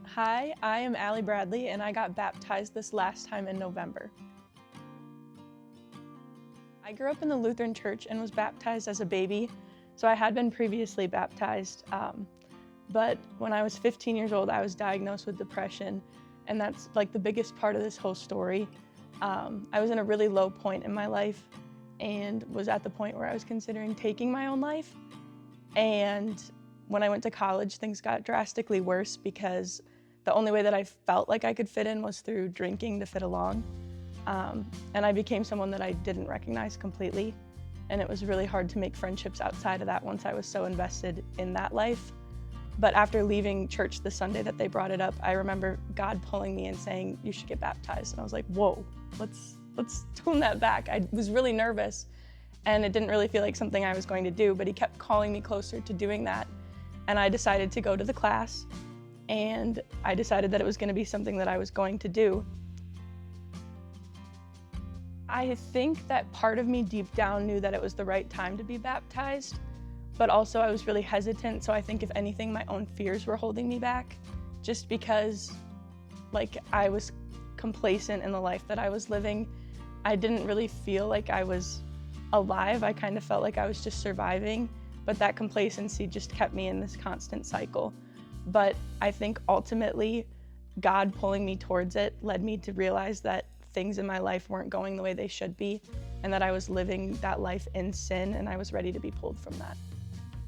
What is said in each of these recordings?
Hi, I am Allie Bradley and I got baptized this last time in November. I grew up in the Lutheran church and was baptized as a baby, so I had been previously baptized, but when I was 15 years old I was diagnosed with depression, and that's like the biggest part of this whole story. I was in a really low point in my life and was at the point where I was considering taking my own life. And when I went to college, things got drastically worse because the only way that I felt like I could fit in was through drinking to fit along. And I became someone that I didn't recognize completely. And it was really hard to make friendships outside of that once I was so invested in that life. But after leaving church the Sunday that they brought it up, I remember God pulling me and saying, "You should get baptized." And I was like, whoa, let's tone that back. I was really nervous and it didn't really feel like something I was going to do, but he kept calling me closer to doing that. And I decided to go to the class, and I decided that it was going to be something that I was going to do. I think that part of me deep down knew that it was the right time to be baptized, but also I was really hesitant, so I think if anything, my own fears were holding me back, just because I was complacent in the life that I was living. I didn't really feel like I was alive. I kind of felt like I was just surviving, but that complacency just kept me in this constant cycle. But I think ultimately, God pulling me towards it led me to realize that things in my life weren't going the way they should be, and that I was living that life in sin, and I was ready to be pulled from that.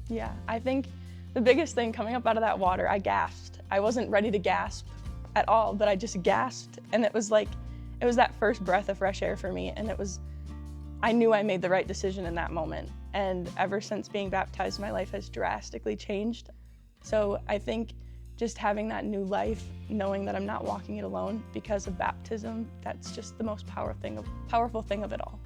Yeah, I think the biggest thing coming up out of that water, I gasped. I wasn't ready to gasp at all, but I just gasped, and it was that first breath of fresh air for me, and I knew I made the right decision in that moment. And ever since being baptized, my life has drastically changed. So I think just having that new life, knowing that I'm not walking it alone because of baptism, that's just the most powerful thing of it all.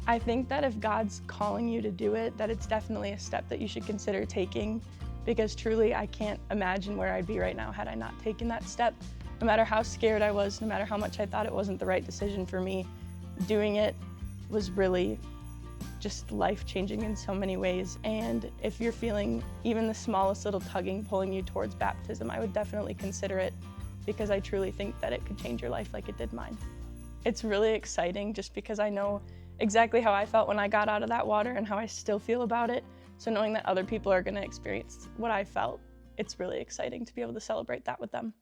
I think that if God's calling you to do it, that it's definitely a step that you should consider taking, because truly I can't imagine where I'd be right now had I not taken that step. No matter how scared I was, no matter how much I thought it wasn't the right decision for me, doing it was really just life-changing in so many ways. And if you're feeling even the smallest little tugging pulling you towards baptism, I would definitely consider it, because I truly think that it could change your life like it did mine. It's really exciting just because I know exactly how I felt when I got out of that water and how I still feel about it. So knowing that other people are going to experience what I felt, it's really exciting to be able to celebrate that with them.